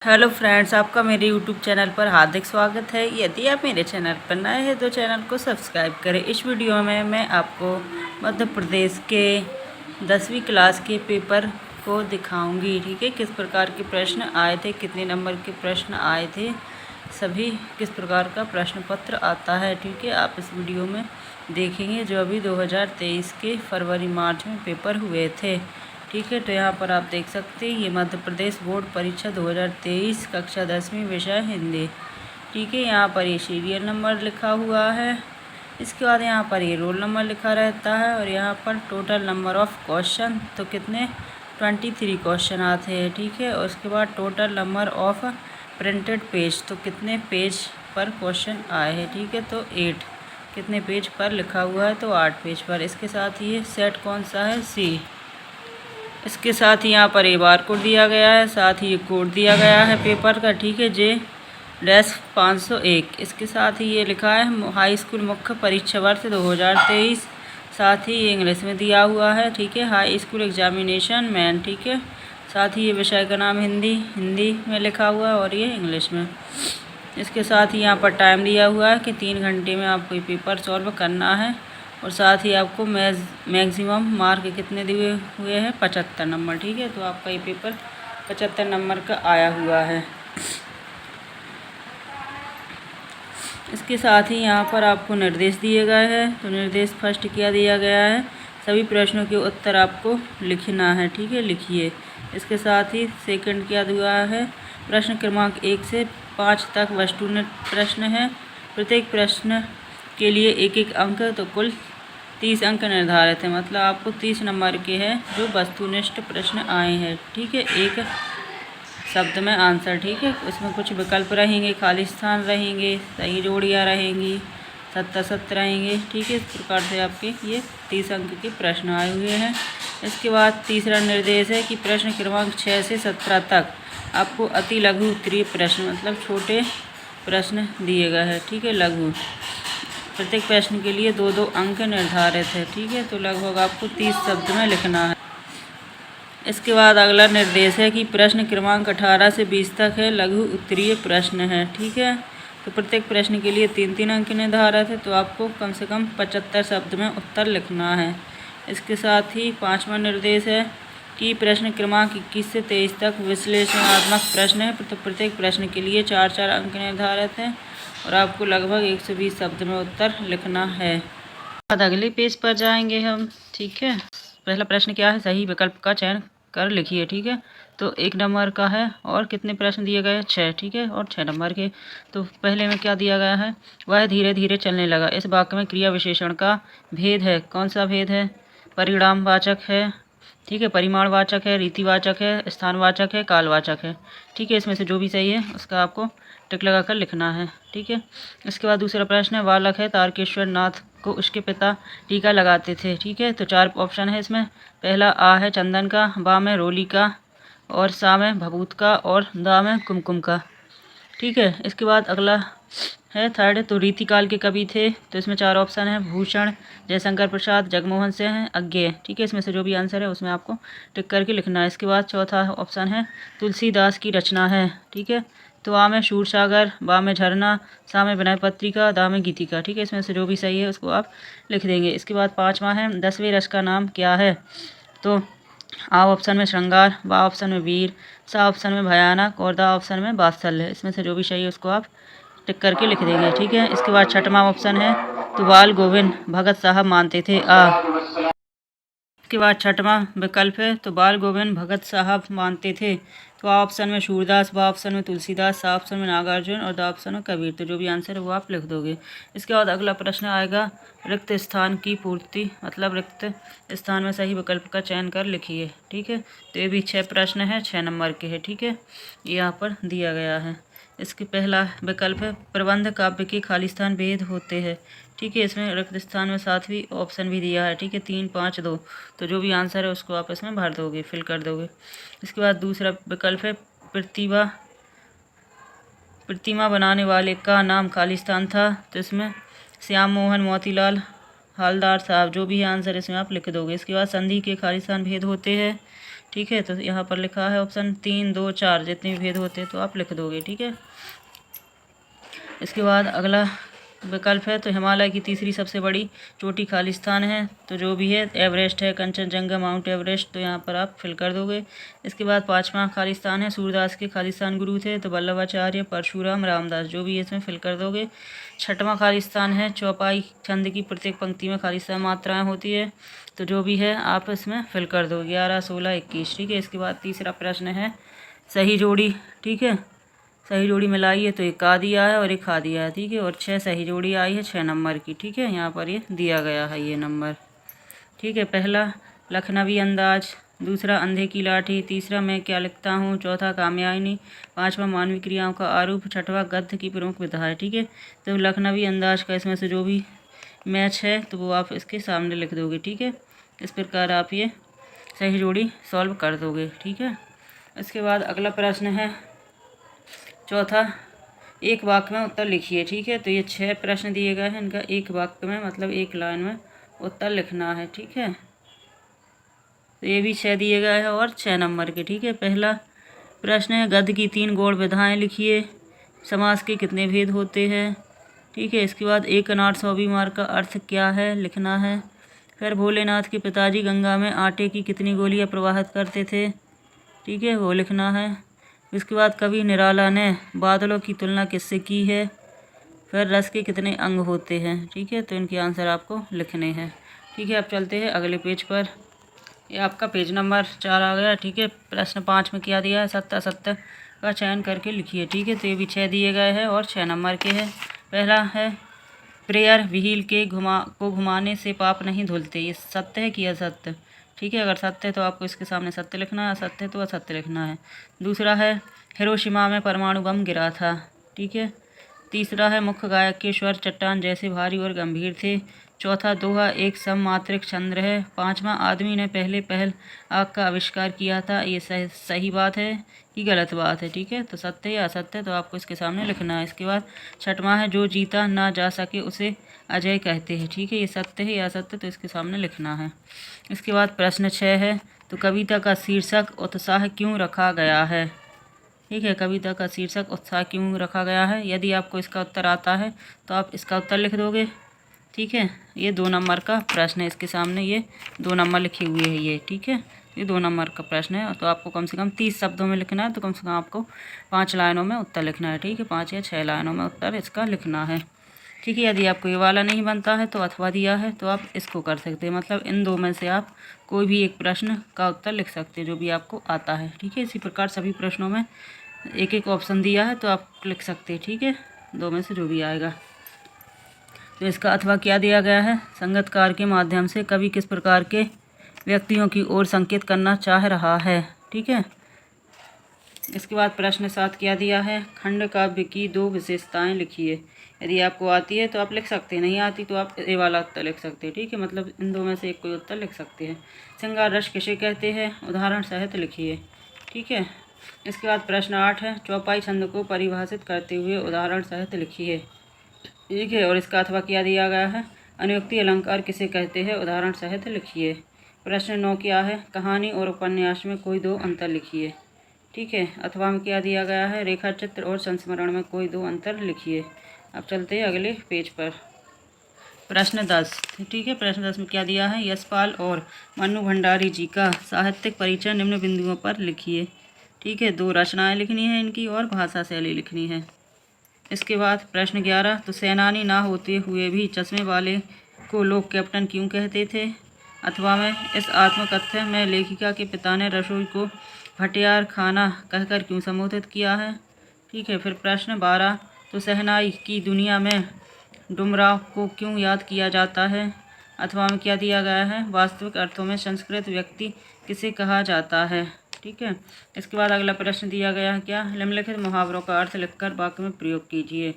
Hello friends, आपका मेरे YouTube channel पर हार्दिक स्वागत है। यदि आप मेरे चैनल पर नए हैं तो चैनल को सब्सक्राइब करें। इस वीडियो में मैं आपको मध्य प्रदेश के 10वीं क्लास के पेपर को दिखाऊंगी। ठीक है, किस प्रकार के प्रश्न आए थे, कितने नंबर के प्रश्न आए थे, सभी किस प्रकार का प्रश्न पत्र आता है। ठीक है, आप इस वीडियो में देखेंगे जो अभी 2023 के फरवरी मार्च में पेपर हुए थे। ठीक है, तो यहाँ पर आप देख सकते हैं ये मध्य प्रदेश बोर्ड परीक्षा 2023 कक्षा 10वीं विषय हिंदी। ठीक है, यहाँ पर ये सीरियल नंबर लिखा हुआ है। इसके बाद यहाँ पर ये रोल नंबर लिखा रहता है और यहाँ पर टोटल नंबर ऑफ क्वेश्चन तो कितने 23 क्वेश्चन आते हैं। ठीक है, और उसके बाद total number of printed page तो कितने पेज पर क्वेश्चन आए हैं। ठीक है, तो 8 कितने पेज पर लिखा हुआ है तो 8 पेज पर। इसके साथ ये सेट कौन सा है, सी। इसके साथ ही यहाँ पर ए बार कोड दिया गया है, साथ ही ये कोड दिया गया है पेपर का। ठीक है, J-501। इसके साथ ही ये लिखा है हाई स्कूल मुख्य परीक्षा वर्ष 2023। साथ ही ये इंग्लिश में दिया हुआ है। ठीक है, हाई स्कूल एग्जामिनेशन मैन। ठीक है, साथ ही ये विषय का नाम हिंदी में लिखा हुआ है और ये इंग्लिश में। इसके साथ ही यहाँ पर टाइम दिया हुआ है कि 3 घंटे में आपको ये पेपर सॉल्व करना है और साथ ही आपको मैक्सिमम मार्क कितने दिए हुए हैं, 75 नंबर। ठीक है, तो आपका ये पेपर 75 नंबर का आया हुआ है। इसके साथ ही यहाँ पर आपको निर्देश दिए गए हैं। तो निर्देश फर्स्ट क्या दिया गया है, सभी प्रश्नों के उत्तर आपको लिखना है। ठीक है, लिखिए। इसके साथ ही सेकंड क्या दिया है, प्रश्न क्रमांक 1 से 5 तक वस्तुनिष्ठ प्रश्न है। प्रत्येक प्रश्न के लिए एक एक अंक, तो कुल 30 अंक निर्धारित है। मतलब आपको 30 नंबर के हैं जो वस्तुनिष्ठ प्रश्न आए हैं। ठीक है, एक शब्द में आंसर। ठीक है, इसमें कुछ विकल्प रहेंगे, खाली स्थान रहेंगे, सही जोड़ियाँ रहेंगी, सत्य रहेंगे। ठीक है, इस प्रकार से आपके ये 30 अंक के प्रश्न आए हुए हैं। इसके बाद तीसरा निर्देश है कि प्रश्न क्रमांक 6 से 17 तक आपको अति लघु उत्तरीय प्रश्न मतलब छोटे प्रश्न दिए गए हैं। ठीक है, लघु, प्रत्येक प्रश्न के लिए 2-2 अंक निर्धारित है। ठीक है, तो लगभग आपको 30 शब्द में लिखना है। इसके बाद अगला निर्देश है कि प्रश्न क्रमांक 18 से 20 तक है लघु उत्तरीय प्रश्न है। ठीक है, तो प्रत्येक प्रश्न के लिए 3-3 अंक निर्धारित है, तो आपको कम से कम 75 शब्द में उत्तर लिखना है। इसके साथ ही पाँचवा निर्देश है कि प्रश्न क्रमांक 21 से 23 तक विश्लेषणात्मक प्रश्न है, तो प्रत्येक प्रश्न के लिए 4-4 अंक निर्धारित हैं और आपको लगभग 120 शब्द में उत्तर लिखना है। बाद अगले पेज पर जाएंगे हम। ठीक है, पहला प्रश्न क्या है, सही विकल्प का चयन कर लिखिए। ठीक है, तो 1 नंबर का है और कितने प्रश्न दिए गए, 6। ठीक है, और 6 नंबर के। तो पहले में क्या दिया गया है, वह धीरे धीरे चलने लगा। इस वाक्य में क्रिया विशेषण का भेद है। कौन सा भेद है, परिणामवाचक है। ठीक है, परिमाणवाचक है, रीतिवाचक है, स्थानवाचक है, कालवाचक है। ठीक है, इसमें से जो भी सही है उसका आपको टिक लगा कर लिखना है। ठीक है, इसके बाद दूसरा प्रश्न है, बालक है तारकेश्वर नाथ को उसके पिता टीका लगाते थे। ठीक है, तो 4 ऑप्शन है इसमें। पहला आ है चंदन का, बा में रोली का, और सा में भभूत का, और दा में कुमकुम का। ठीक है, इसके बाद अगला है थर्ड, तो रीतिकाल के कवि थे। तो इसमें 4 ऑप्शन है, भूषण, जयशंकर प्रसाद, जगमोहन सिंह हैं, अज्ञेय। ठीक है, इसमें से जो भी आंसर है उसमें आपको टिक करके लिखना है। इसके बाद चौथा ऑप्शन है, तुलसीदास की रचना है। ठीक है, तो आ में शूरसागर, बा में झरना, सा में विनय पत्रिका, दा में गीतिका। ठीक है, इसमें से जो भी सही है उसको आप लिख देंगे। इसके बाद पाँचवा है, 10वें रस का नाम क्या है। तो आ ऑप्शन में श्रृंगार, बा ऑप्शन में वीर, सा ऑप्शन में भयानक, और दा ऑप्शन में वात्सल्य। इसमें से जो भी सही है उसको आप टिक करके लिख देंगे। ठीक है, इसके बाद छठवां ऑप्शन है, तो बाल गोविंद भगत साहब मानते थे, आ। इसके बाद छठवां विकल्प है, तो बाल गोविंद भगत साहब मानते थे। तो आ ऑप्शन में सूरदास, बा ऑप्शन में तुलसीदास, सा ऑप्शन में नागार्जुन, और दा ऑप्शन में कबीर। तो जो भी आंसर है वो आप लिख दोगे। इसके बाद अगला प्रश्न आएगा, रिक्त स्थान की पूर्ति मतलब रिक्त स्थान में सही विकल्प का चयन कर लिखिए। ठीक है, तो ये भी 6 प्रश्न है, 6 नंबर के है। ठीक है, ये यहाँ पर दिया गया है। इसके पहला विकल्प है, प्रबंध काव्य के खाली स्थान भेद होते हैं। ठीक है, इसमें रिक्त स्थान में 7वीं ऑप्शन भी दिया है। ठीक है, 3, 5, 2। तो जो भी आंसर है उसको आप इसमें भर दोगे, फिल कर दोगे। इसके बाद दूसरा विकल्प है, प्रतिमा बनाने वाले का नाम खाली स्थान था। तो इसमें श्याम मोहन मोतीलाल हालदार साहब। जो भी आंसर इसमें आप लिख दोगे। इसके बाद संधि के खाली स्थान भेद होते हैं। ठीक है, तो यहाँ पर लिखा है ऑप्शन 3, 2, 4 जितने भी भेद होते हैं तो आप लिख दोगे। ठीक है, इसके बाद अगला विकल्प है तो हिमालय की तीसरी सबसे बड़ी चोटी खालिस्तान है, तो जो भी है एवरेस्ट है, कंचनजंगा, माउंट एवरेस्ट, तो यहाँ पर आप फिल कर दोगे। इसके बाद पाँचवा खालिस्तान है, सूरदास के खालिस्तान गुरु थे तो वल्लभाचार्य, परशुराम, रामदास, जो भी है इसमें फिल कर दोगे। छठवां खालिस्तान है चौपाई छंद की प्रत्येक पंक्ति में खालिस्तान मात्राएँ होती है, तो जो भी है आप इसमें फिल कर दो 11, 16, 21। ठीक है, इसके बाद तीसरा प्रश्न है सही जोड़ी। ठीक है, सही जोड़ी मिलाई है तो एक का दिया है और एक खा दिया है। ठीक है, और 6 सही जोड़ी आई है 6 नंबर की। ठीक है, यहाँ पर ये दिया गया है ये नंबर। ठीक है, पहला लखनवी अंदाज, दूसरा अंधे की लाठी, तीसरा मैं क्या लिखता हूँ, चौथा कामयानी, पांचवा मानवीय क्रियाओं का आरूप, छठवां गद्य की प्रमुख विधा है। ठीक है, तो लखनवी अंदाज का इसमें से जो भी मैच है तो वो आप इसके सामने लिख दोगे। ठीक है, इस प्रकार आप ये सही जोड़ी सॉल्व कर दोगे। ठीक है, इसके बाद अगला प्रश्न है चौथा, एक वाक्य में उत्तर लिखिए। ठीक है, तो ये 6 प्रश्न दिए गए हैं, इनका एक वाक्य में मतलब एक लाइन में उत्तर लिखना है। ठीक है, तो ये भी 6 दिए गए हैं और 6 नंबर के। ठीक है, पहला प्रश्न है गद्य की 3 गौड़ विधाएं लिखिए, समास के कितने भेद होते हैं। ठीक है, इसके बाद एक अनार 100 बीमार का अर्थ क्या है लिखना है। फिर भोलेनाथ के पिताजी गंगा में आटे की कितनी गोलियां प्रवाहित करते थे। ठीक है, वो लिखना है। इसके बाद कवि निराला ने बादलों की तुलना किससे की है। फिर रस के कितने अंग होते हैं। ठीक है, तो इनके आंसर आपको लिखने हैं। ठीक है, अब चलते हैं अगले पेज पर। ये आपका पेज नंबर 4 आ गया। ठीक है, प्रश्न 5 में क्या दिया है, सत्य का चयन करके लिखिए। ठीक है, तो ये भी 6 दिए गए हैं और 6 नंबर के हैं। पहला है प्रेयर व्हील के घुमाने से पाप नहीं धुलते, ये सत्य है कि असत्य। ठीक है, अगर सत्य है तो आपको इसके सामने सत्य लिखना है, असत्य है तो असत्य लिखना है। दूसरा है हिरोशिमा में परमाणु बम गिरा था। ठीक है, तीसरा है मुख्य गायक के स्वर चट्टान जैसे भारी और गंभीर थे। चौथा दोहा एक सममात्रिक छंद है। पांचवा आदमी ने पहल आग का आविष्कार किया था, ये सही बात है कि गलत बात है। ठीक है, तो सत्य या असत्य तो आपको इसके सामने लिखना है। इसके बाद छठवां है जो जीता ना जा सके उसे अजय कहते हैं। ठीक है, ये सत्य है या असत्य तो इसके सामने लिखना है। इसके बाद प्रश्न 6 है तो कविता का शीर्षक उत्साह क्यों रखा गया है। ठीक है, कविता का शीर्षक उत्साह क्यों रखा गया है। यदि आपको इसका उत्तर आता है तो आप इसका उत्तर लिख दोगे। ठीक है, ये 2 नंबर का प्रश्न है, इसके सामने ये 2 नंबर लिखे हुए हैं ये। ठीक है, ये 2 नंबर का प्रश्न है, तो आपको कम से कम 30 शब्दों में लिखना है, तो कम से कम आपको 5 लाइनों में उत्तर लिखना है। ठीक है, 5 या 6 लाइनों में उत्तर इसका लिखना है। ठीक है, यदि आपको ये वाला नहीं बनता है तो अथवा दिया है तो आप इसको कर सकते हैं, मतलब इन 2 में से आप कोई भी एक प्रश्न का उत्तर लिख सकते हैं जो भी आपको आता है। ठीक है, इसी प्रकार सभी प्रश्नों में एक एक ऑप्शन दिया है तो आप लिख सकते हैं। ठीक है, 2 में से जो भी आएगा। तो इसका अथवा क्या दिया गया है, संगतकार के माध्यम से कवि किस प्रकार के व्यक्तियों की ओर संकेत करना चाह रहा है। ठीक है, इसके बाद प्रश्न 7 क्या दिया है, खंड काव्य की 2 विशेषताएं लिखिए। यदि आपको आती है तो आप लिख सकते हैं, नहीं आती तो आप ये वाला उत्तर लिख सकते हैं। ठीक है, मतलब इन 2 में से एक कोई उत्तर लिख सकते हैं। श्रृंगार रस किसे कहते हैं, उदाहरण सहित लिखिए। ठीक है, इसके बाद प्रश्न 8 है चौपाई छंद को परिभाषित करते हुए उदाहरण सहित लिखिए। ठीक है, और इसका अथवा क्या दिया गया है, अनुयुक्ति अलंकार किसे कहते हैं, उदाहरण सहित लिखिए। प्रश्न 9 क्या है, कहानी और उपन्यास में कोई 2 अंतर लिखिए। ठीक है, अथवा में क्या दिया गया है, रेखा चित्र और संस्मरण में कोई 2 अंतर लिखिए। अब चलते हैं अगले पेज पर। प्रश्न 10। ठीक है, प्रश्न 10 में क्या दिया है, यशपाल और मन्नू भंडारी जी का साहित्यिक परिचय निम्न बिंदुओं पर लिखिए। ठीक है, 2 रचनाएं लिखनी है इनकी और भाषा शैली लिखनी है। इसके बाद प्रश्न 11 तो सेनानी ना होते हुए भी चश्मे वाले को लोग कैप्टन क्यों कहते थे। अथवा में इस आत्मकथ्य में लेखिका के पिता ने रसोई को भटियार खाना कहकर क्यों संबोधित किया है। ठीक है, फिर प्रश्न 12 तो शहनाई की दुनिया में डुमराव को क्यों याद किया जाता है। अथवा में क्या दिया गया है, वास्तविक अर्थों में संस्कृत व्यक्ति किसे कहा जाता है। ठीक है, इसके बाद अगला प्रश्न दिया गया है क्या, निम्नलिखित मुहावरों का अर्थ लिखकर वाक्य में प्रयोग कीजिए।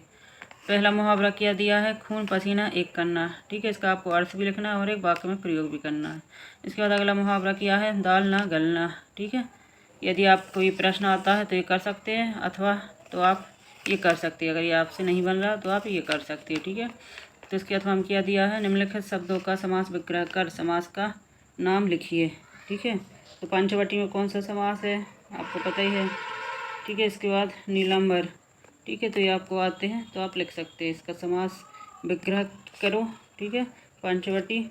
पहला मुहावरा क्या दिया है, खून पसीना एक करना। ठीक है, इसका आपको अर्थ भी लिखना है और एक वाक्य में प्रयोग भी करना है। इसके बाद अगला मुहावरा क्या है, दाल ना गलना। ठीक है, यदि आपको ये प्रश्न आता है तो ये कर सकते हैं, अथवा तो आप ये कर सकते हैं, अगर ये आपसे नहीं बन रहा तो आप ये कर सकते हैं। ठीक है, तो इसके अथवा में क्या दिया है, निम्नलिखित शब्दों का समास विग्रह कर समास का नाम लिखिए। ठीक है, तो पंचवटी में कौन सा समास है आपको पता ही है, ठीक है। इसके बाद नीलांबर, ठीक है, तो ये आपको आते हैं तो आप लिख सकते हैं। इसका समास विग्रह करो, ठीक है। पंचवटी,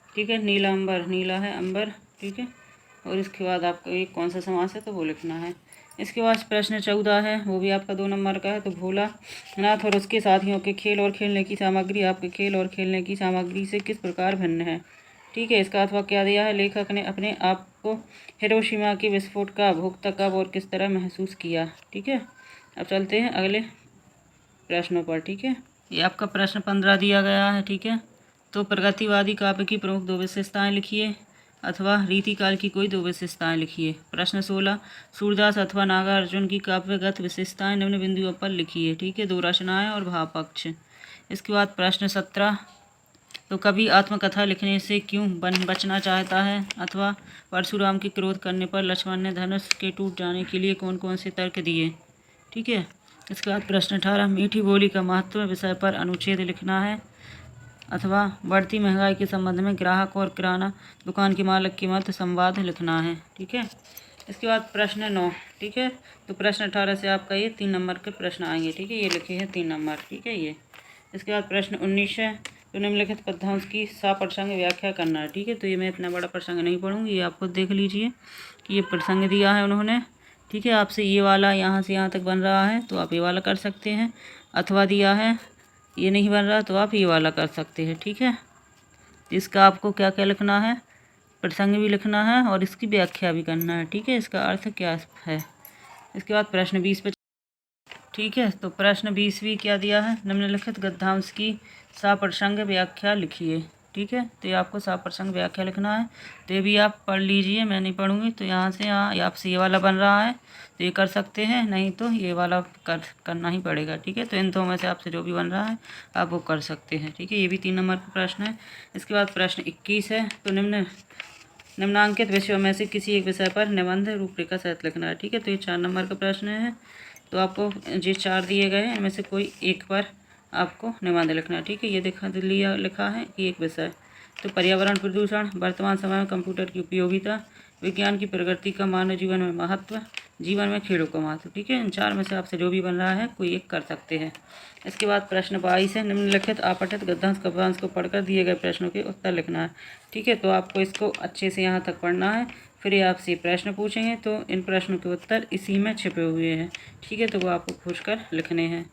ठीक है, नीलांबर, नीला है अंबर, ठीक है। और इसके बाद आपको ये कौन सा समास है तो वो लिखना है। इसके बाद प्रश्न 14 है, वो भी आपका 2 नंबर का है। तो भोलानाथ और उसके साथियों के खेल और खेलने की सामग्री आपके खेल और खेलने की सामग्री से किस प्रकार भिन्न है, ठीक है। इसका अथवा क्या दिया है, लेखक ने अपने आप को हिरोशिमा के विस्फोट का भोक्ता कब और किस तरह महसूस किया, ठीक है। अब चलते हैं अगले प्रश्नों पर, ठीक है। ये आपका प्रश्न 15 दिया गया है, ठीक है। तो प्रगतिवादी काव्य की प्रमुख 2 विशेषताएं लिखिए अथवा रीतिकाल की कोई 2 विशेषताएं लिखिए। प्रश्न 16, सूरदास अथवा नागार्जुन की काव्यगत विशेषताएं निम्न बिंदुओं पर लिखिए, ठीक है। 2 रचनाएं और भाव पक्ष। इसके बाद प्रश्न 17, तो कवि आत्मकथा लिखने से क्यों बचना चाहता है अथवा परशुराम के क्रोध करने पर लक्ष्मण ने धनुष के टूट जाने के लिए कौन कौन से तर्क दिए, ठीक है। इसके बाद प्रश्न 18, मीठी बोली का महत्व विषय पर अनुच्छेद लिखना है अथवा बढ़ती महंगाई के संबंध में ग्राहक और किराना दुकान के मालिक के मध्य संवाद लिखना है, ठीक है। इसके बाद प्रश्न 9, ठीक है। तो प्रश्न 18 से आपका ये 3 नंबर के प्रश्न आएंगे, ठीक है। ये लिखे हैं 3 नंबर, ठीक है ये। इसके बाद प्रश्न 19 है, तो निम्नलिखित पद्यांश की सप्रसंग व्याख्या करना है, ठीक है। तो ये मैं इतना बड़ा प्रसंग नहीं पढ़ूंगी, ये आपको देख लीजिए कि ये प्रसंग दिया है उन्होंने, ठीक है। आपसे ये वाला यहाँ से यहाँ तक बन रहा है तो आप ये वाला कर सकते हैं, अथवा दिया है ये नहीं बन रहा तो आप ये वाला कर सकते हैं, ठीक है। इसका आपको क्या क्या लिखना है, प्रसंग भी लिखना है और इसकी व्याख्या भी करना है, ठीक है। इसका अर्थ क्या है। इसके बाद प्रश्न 20 पे, ठीक है। तो प्रश्न 20 क्या दिया है, निम्नलिखित गद्यांश की सप्रसंग व्याख्या लिखिए, ठीक है। तो ये आपको सप्रसंग व्याख्या लिखना है, तो ये भी आप पढ़ लीजिए, मैं नहीं पढ़ूंगी। तो यहाँ से यहाँ आपसे ये वाला बन रहा है तो ये कर सकते हैं, नहीं तो ये वाला करना ही पड़ेगा, ठीक है। तो इन 2 में से आपसे जो भी बन रहा है आप वो कर सकते हैं, ठीक है। ये भी 3 नंबर का प्रश्न है। इसके बाद प्रश्न 21 है, तो निम्नांकित विषयों में से किसी एक विषय पर निबंध रूपरेखा सहित लिखना है, ठीक है। तो ये 4 नंबर का प्रश्न है। तो आपको जो 4 दिए गए हैं इनमें से कोई एक पर आपको निबंध लिखना है, ठीक है। ये लिखा है कि एक विषय, तो पर्यावरण प्रदूषण, वर्तमान समय में कंप्यूटर की उपयोगिता, विज्ञान की प्रगति का मानव जीवन में महत्व, जीवन में खेलों का महत्व, ठीक है। इन 4 में से आपसे जो भी बन रहा है कोई एक कर सकते हैं। इसके बाद प्रश्न 22 है, निम्नलिखित अपठित गद्यांश काव्यांश को पढ़कर दिए गए प्रश्नों के उत्तर लिखना है, ठीक है। तो आपको इसको अच्छे से यहाँ तक पढ़ना है, फिर ये आपसे प्रश्न पूछेंगे तो इन प्रश्नों के उत्तर इसी में छिपे हुए हैं, ठीक है। तो वो आपको खोज कर लिखने हैं,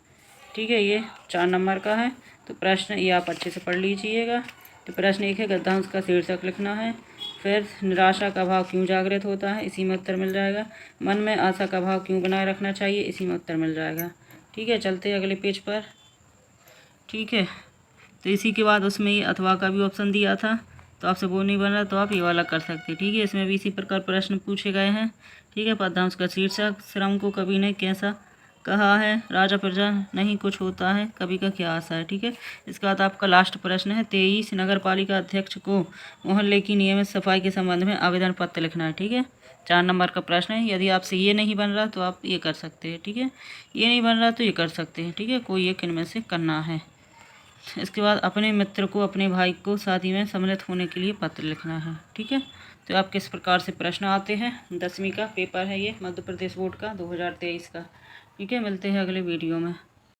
ठीक है। ये 4 नंबर का है। तो प्रश्न ये आप अच्छे से पढ़ लीजिएगा। तो प्रश्न 1 है, गद्यांश का शीर्षक लिखना है। फिर निराशा का भाव क्यों जागृत होता है, इसी में उत्तर मिल जाएगा। मन में आशा का भाव क्यों बनाए रखना चाहिए, इसी में उत्तर मिल जाएगा, ठीक है। चलते हैं अगले पेज पर, ठीक है। तो इसी के बाद उसमें ये अथवा का भी ऑप्शन दिया था, तो आपसे वो नहीं बन रहा तो आप ये वाला कर सकते हैं, ठीक है। इसमें भी इसी प्रकार प्रश्न पूछे गए हैं, ठीक है। पद्यांश का शीर्षक, श्रम को कवि ने कैसा कहा है, राजा प्रजा नहीं कुछ होता है, कवि का क्या आशा है, ठीक है। इसके बाद आपका लास्ट प्रश्न है, 23 नगर पालिका अध्यक्ष को मोहल्ले की नियमित सफाई के संबंध में आवेदन पत्र लिखना है, ठीक है। 4 नंबर का प्रश्न है। यदि आपसे ये नहीं बन रहा तो आप ये कर सकते हैं, ठीक है। ये नहीं बन रहा तो ये कर सकते हैं, ठीक है। कोई एक इनमें से करना है। इसके बाद अपने मित्र को, अपने भाई को शादी में सम्मिलित होने के लिए पत्र लिखना है, ठीक है। तो आप किस प्रकार से प्रश्न आते हैं, 10वीं का पेपर है ये, मध्य प्रदेश बोर्ड का 2023 का, ठीक है। मिलते हैं अगले वीडियो में।